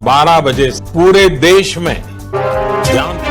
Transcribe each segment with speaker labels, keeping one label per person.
Speaker 1: 12 बजे पूरे देश में ध्यान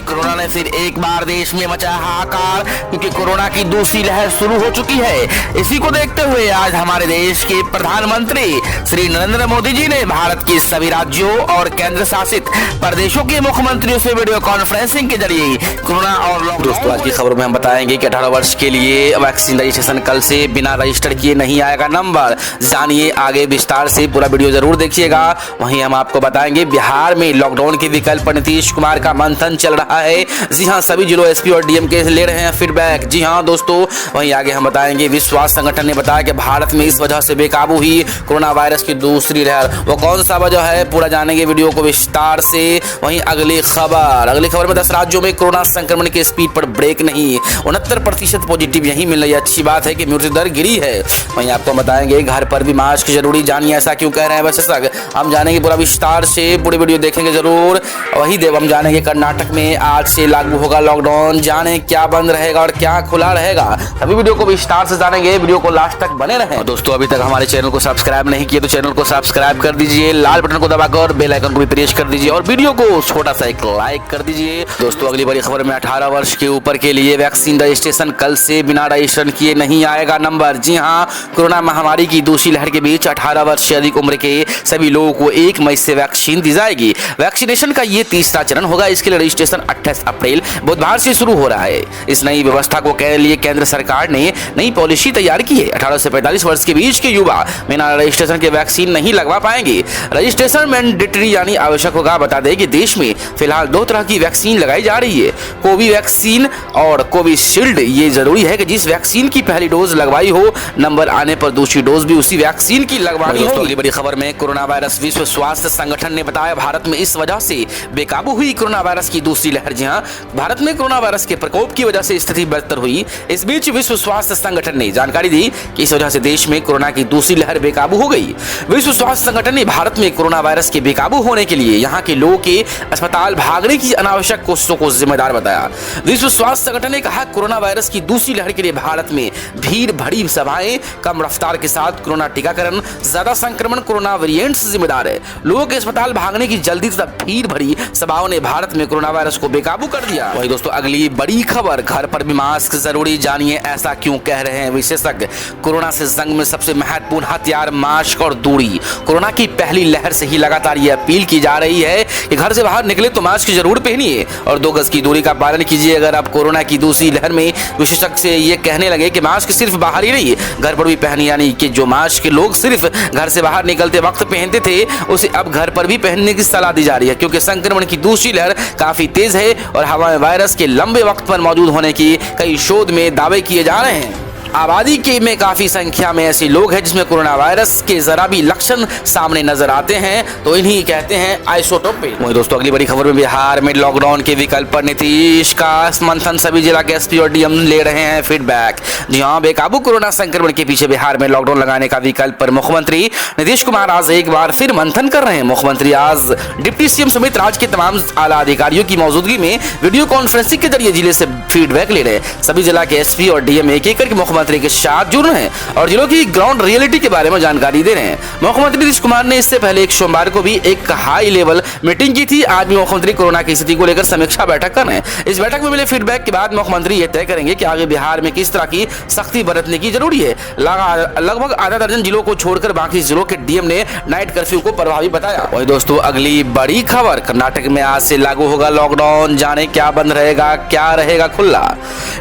Speaker 2: कोरोना ने फिर एक बार देश में मचा हाहाकार, क्योंकि कोरोना की दूसरी लहर शुरू हो चुकी है। इसी को देखते हुए आज हमारे देश के प्रधानमंत्री श्री नरेंद्र मोदी जी ने भारत के सभी राज्यों और केंद्र शासित प्रदेशों के मुख्यमंत्रियों से वीडियो कॉन्फ्रेंसिंग के जरिए कोरोना और लॉकडाउन। दोस्तों आज की खबरों में हम बताएंगे कि 18 वर्ष के लिए वैक्सीन रजिस्ट्रेशन कल से बिना रजिस्टर किए नहीं आएगा नंबर। जानिए आगे विस्तार से, पूरा वीडियो जरूर देखिएगा। वहीं हम आपको बताएंगे बिहार में लॉकडाउन के विकल्प पर नीतीश कुमार का मंथन चल रहा है। जी हां, सभी जिलों एसपी और डीएम के ले रहे हैं फीडबैक। जी हां दोस्तों, वहीं आगे हम बताएंगे विश्व स्वास्थ्य संगठन ने बताया कि भारत में इस वजह से बेकाबू हुई कोरोना वायरस की दूसरी लहर। वो कौन सा वजह है, पूरा जानेंगे वीडियो को विस्तार से। वहीं अगली खबर में 10 राज्यों में कोरोना संक्रमण की स्पीड पर ब्रेक नहीं, 69% पॉजिटिव यही मिल रही है। अच्छी बात है कि मृत्यु दर गिरी है। वहीं आपको बताएंगे घर पर भी मास्क जरूरी, जानिए ऐसा क्यों कह रहे हैं विशेषज्ञ। हम जानेंगे पूरा विस्तार से, पूरी वीडियो देखेंगे जरूर। वही हम जानेंगे कर्नाटक में आज से लागू होगा लॉकडाउन, जाने क्या बंद रहेगा और क्या खुला रहेगा। सभी वीडियो को विस्तार से जानेंगे, वीडियो को लास्ट तक बने रहें। दोस्तों अभी तक हमारे चैनल को सब्सक्राइब नहीं किए तो चैनल को सब्सक्राइब कर दीजिए, लाल बटन को दबाकर बेल आइकन को भी प्रेस कर दीजिए और वीडियो को छोटा सा एक लाइक कर दीजिए। दोस्तों अगली बड़ी खबर में 18 वर्ष के ऊपर के लिए वैक्सीन रजिस्ट्रेशन कल से बिना रजिस्ट्रेशन किए नहीं आएगा नंबर। जी हाँ, कोरोना महामारी की दूसरी लहर के बीच 18 वर्ष से अधिक उम्र के सभी लोगों को 1 मई से वैक्सीन दी जाएगी। वैक्सीनेशन का ये तीसरा चरण होगा। इसके लिए रजिस्ट्रेशन 28 अप्रैल बुधवार से शुरू हो रहा है। इस नई व्यवस्था को के लिए केंद्र सरकार ने नई पॉलिसी तैयार की है। 18 से 45 वर्ष के बीच के युवा बिना रजिस्ट्रेशन के वैक्सीन नहीं लगवा पाएंगे। रजिस्ट्रेशन मैंडेटरी यानी आवश्यक होगा। बता दें कि देश में फिलहाल 2 तरह की वैक्सीन लगाई जा रही है, कोविवैक्सीन और कोविशील्ड। ये जरूरी है कि जिस वैक्सीन की पहली डोज लगवाई हो, नंबर आने पर दूसरी डोज भी उसी वैक्सीन की लगवानी होगी। अगली बड़ी खबर में कोरोना वायरस, विश्व स्वास्थ्य संगठन ने बताया भारत में इस वजह से बेकाबू हुई कोरोना वायरस की दूसरी लहर। जी हां, भारत में कोरोना वायरस के प्रकोप की वजह से स्थिति बदतर हुई। इस बीच विश्व स्वास्थ्य संगठन ने जानकारी दी कि इस वजह से देश में कोरोना की दूसरी लहर बेकाबू हो गई। विश्व स्वास्थ्य संगठन ने भारत में कोरोना वायरस के बेकाबू होने के लिए यहां के लोगों के अस्पताल भागने की अनावश्यक कोशिशों को जिम्मेदार बताया। विश्व स्वास्थ्य संगठन ने कहा कोरोना वायरस की दूसरी लहर के लिए भारत में भीड़ भरी सभाएं, कम रफ्तार के साथ कोरोना टीकाकरण, ज्यादा संक्रमण कोरोना वेरिएंट से जिम्मेदार है। लोगों के अस्पताल भागने की जल्दी तथा भीड़ भरी सभाओं ने भारत में कोरोना वायरस को बेकाबू कर दिया। वही दोस्तों अगली बड़ी खबर, घर पर भी मास्क जरूरी, जानिए ऐसा क्यों कह रहे हैं विशेषज्ञ। कोरोना से जंग में सबसे महत्वपूर्ण हथियार मास्क और दूरी। कोरोना की पहली लहर से ही लगातार ये अपील की जा रही है कि घर से बाहर निकले तो मास्क जरूर पहनिए और 2 गज की दूरी का पालन कीजिए। अगर आप कोरोना की दूसरी लहर में विशेषज्ञ से ये कहने लगे कि मास्क सिर्फ बाहर ही नहीं, घर पर भी पहनिए, यानी कि जो मास्क लोग सिर्फ घर से बाहर निकलते वक्त पहनते थे, उसे अब घर पर भी पहनने की सलाह दी जा रही है, क्योंकि संक्रमण की दूसरी लहर काफी तेज है और हवा में वायरस के लंबे वक्त पर मौजूद होने की कई शोध में दावे किए जा रहे हैं। आबादी के में काफी संख्या में ऐसे लोग हैं जिसमें कोरोना वायरस के जरा भी लक्षण सामने नजर आते हैं, तो इन्हीं कहते हैं आइसोटोपिक। वही दोस्तों अगली बड़ी खबर में बिहार में लॉकडाउन के विकल्प पर नीतीश का मंथन, सभी जिला के एसपी और डीएम ले रहे हैं फीडबैक। जी हाँ, बेकाबू कोरोना संक्रमण के पीछे बिहार में लॉकडाउन लगाने का विकल्प पर मुख्यमंत्री नीतीश कुमार आज एक बार फिर मंथन कर रहे हैं। मुख्यमंत्री आज डिप्टी सीएम समेत राज्य के तमाम आला अधिकारियों की मौजूदगी में वीडियो कॉन्फ्रेंसिंग के जरिए जिले से फीडबैक ले रहे हैं। सभी जिला के एसपी और डीएम एक एक करके मुख्यमंत्री के साथ जुड़ रहे हैं और जिलों की ग्राउंड रियलिटी के बारे में जानकारी दे रहे हैं। मुख्यमंत्री नीतीश कुमार ने इससे पहले एक सोमवार को भी एक हाई लेवल मीटिंग की थी। आज भी मुख्यमंत्री कोरोना की स्थिति को लेकर समीक्षा बैठक कर रहे हैं। इस बैठक में मिले फीडबैक के बाद मुख्यमंत्री ये तय करेंगे कि आगे बिहार में किस तरह की सख्ती बरतने की जरूरी है। लगभग आधा दर्जन जिलों को छोड़कर बाकी जिलों के डीएम ने नाइट कर्फ्यू को प्रभावी बताया। वही दोस्तों अगली बड़ी खबर, कर्नाटक में आज से लागू होगा लॉकडाउन, जाने क्या बंद रहेगा क्या रहेगा खुला।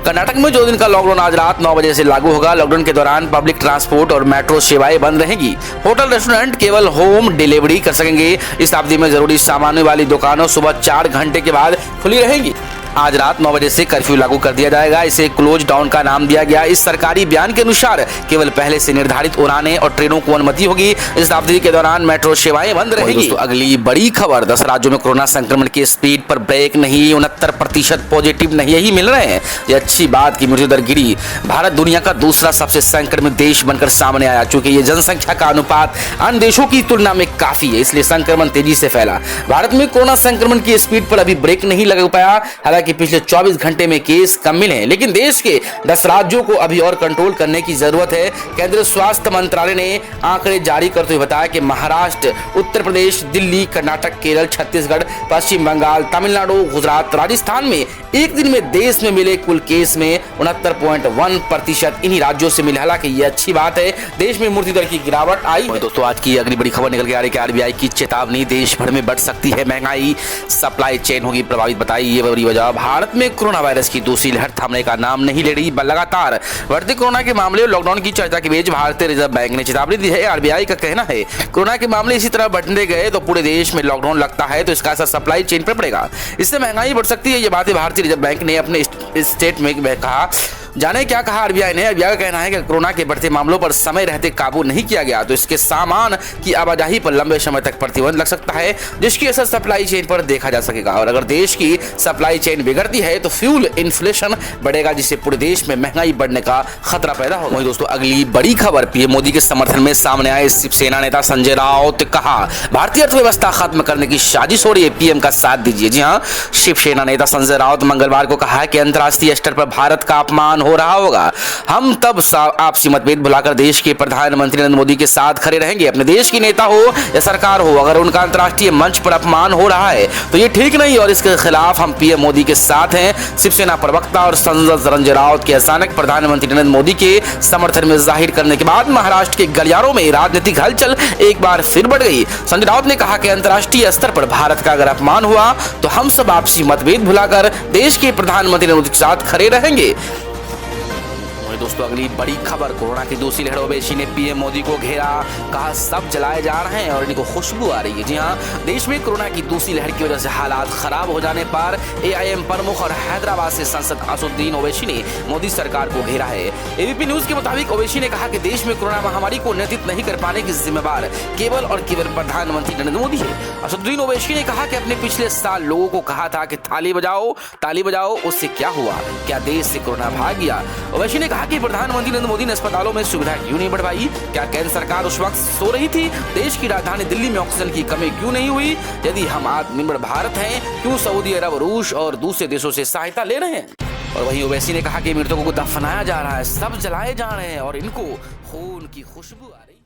Speaker 2: कर्नाटक में 2 दिन का लॉकडाउन आज रात 9 बजे से लागू होगा। लॉकडाउन के दौरान पब्लिक ट्रांसपोर्ट और मेट्रो सेवाएं बंद रहेंगी। होटल रेस्टोरेंट केवल होम डिलीवरी कर सकेंगे। इस अवधि में जरूरी सामानों वाली दुकानों सुबह 4 घंटे के बाद खुली रहेंगी। आज रात 9 बजे से कर्फ्यू लागू कर दिया जाएगा। इसे क्लोज डाउन का नाम दिया गया। इस सरकारी बयान के अनुसार केवल पहले से निर्धारित उड़ानें और ट्रेनों को अनुमति होगी। इस अवधि के दौरान मेट्रो सेवाएं बंद रहेगी। अगली बड़ी खबर, 10 राज्यों में कोरोना संक्रमण की स्पीड पर ब्रेक नहीं, 69% पॉजिटिव नहीं यही मिल रहे हैं। ये अच्छी बात की मृत्यु दर गिरी। भारत दुनिया का दूसरा सबसे संक्रमित देश बनकर सामने आया। चूंकि ये जनसंख्या का अनुपात अन्य देशों की तुलना में काफी है, इसलिए संक्रमण तेजी से फैला। भारत में कोरोना संक्रमण की स्पीड पर अभी ब्रेक नहीं लग पाया। हालांकि कि पिछले 24 घंटे में केस कम मिले हैं, लेकिन देश के 10 राज्यों को अभी और कंट्रोल करने की जरूरत है। केंद्रीय स्वास्थ्य मंत्रालय ने आंकड़े जारी करते हुए बताया कि महाराष्ट्र, उत्तर प्रदेश, दिल्ली, कर्नाटक, केरल, छत्तीसगढ़, पश्चिम बंगाल, तमिलनाडु, गुजरात, राजस्थान में एक दिन में देश में मिले कुल केस में 69.1% इन्हीं राज्यों से मिले। हालांकि ये अच्छी बात है, देश में मृत्यु दर की गिरावट आई। दोस्तों, आज की अगली बड़ी खबर निकल के आ रही है कि आरबीआई की चेतावनी, देश भर में बढ़ सकती है महंगाई, सप्लाई चेन होगी प्रभावित, बताई ये बड़ी वजह। भारत में कोरोना वायरस की दूसरी लहर थमने का नाम नहीं ले रही। लगातार बढ़ते कोरोना के मामले और लॉकडाउन की चर्चा के बीच भारतीय रिजर्व बैंक ने चेतावनी दी है। आरबीआई का कहना है कोरोना के मामले इसी तरह बढ़ने गए तो पूरे देश में लॉकडाउन लगता है तो इसका असर सप्लाई चेन पर पड़ेगा, इससे महंगाई बढ़ सकती है। ये बातें भारतीय रिजर्व बैंक ने अपने स्टेटमेंट में कहा। जाने क्या कहा आरबीआई ने। आरबीआई का कहना है कि कोरोना के बढ़ते मामलों पर समय रहते काबू नहीं किया गया तो इसके सामान की आवाजाही पर लंबे समय तक प्रतिबंध लग सकता है, जिसकी असर सप्लाई चेन पर देखा जा सकेगा। और अगर देश की सप्लाई चेन बिगड़ती है तो फ्यूल इन्फ्लेशन बढ़ेगा, जिससे पूरे देश में महंगाई बढ़ने का खतरा पैदा होगा। वहीं दोस्तों, अगली बड़ी खबर पीएम मोदी के समर्थन में सामने आए शिवसेना नेता संजय राउत ने कहा भारतीय अर्थव्यवस्था खत्म करने की साजिश हो रही है, पीएम का साथ दीजिए। जी हाँ, शिवसेना नेता संजय राउत मंगलवार को कहा कि अंतर्राष्ट्रीय स्तर पर भारत का अपमान हो रहा होगा, हम तब आपसी मतभेद भुलाकर देश के प्रधानमंत्री नरेंद्र मोदी के साथ खड़े रहेंगे। अपने देश की नेता हो या सरकार हो, अगर उनका अंतर्राष्ट्रीय मंच पर अपमान हो रहा है तो ये ठीक नहीं और इसके खिलाफ हम पीएम मोदी के साथ हैं। शिवसेना प्रवक्ता और सांसद संजय राउत के अचानक प्रधानमंत्री नरेंद्र मोदी के समर्थन में जाहिर करने के बाद महाराष्ट्र के गलियारों में राजनीतिक हलचल एक बार फिर बढ़ गई। संजय राउत ने कहा कि अंतर्राष्ट्रीय स्तर पर भारत का अगर अपमान हुआ तो हम सब आपसी मतभेद भुलाकर देश के प्रधानमंत्री नरेंद्र मोदी के साथ खड़े रहेंगे। दोस्तों, अगली बड़ी खबर, कोरोना की दूसरी लहर, ओवैसी ने पीएम मोदी को घेरा, कहा सब जलाए जा रहे हैं और इनको खुशबू आ रही है। जी हां, देश में कोरोना की दूसरी लहर की वजह से हालात खराब हो जाने पर एआईएम प्रमुख और हैदराबाद से सांसद असदुद्दीन ओवैसी ने मोदी सरकार को घेरा है। एबीपी न्यूज के मुताबिक ओवैसी ने कहा कि देश में कोरोना महामारी को नियंत्रित नहीं कर पाने की जिम्मेदार केवल और केवल प्रधानमंत्री नरेंद्र मोदी है। असदुद्दीन ओवैसी ने कहा कि अपने पिछले साल लोगों को कहा था कि ताली बजाओ, उससे क्या हुआ? क्या देश से कोरोना भाग गया? ओवैसी ने कहा कि प्रधानमंत्री नरेंद्र मोदी ने अस्पतालों में सुविधा क्यों नहीं बढ़वाई? क्या केंद्र सरकार उस वक्त सो रही थी? देश की राजधानी दिल्ली में ऑक्सीजन की कमी क्यों नहीं हुई? यदि हम आत्मनिर्भर भारत हैं, क्यों सऊदी अरब, रूस और दूसरे देशों से सहायता ले रहे हैं? और वहीं ओवैसी ने कहा कि मृतकों को दफनाया जा रहा है, सब जलाए जा रहे हैं और इनको खून की खुशबू आ रही है।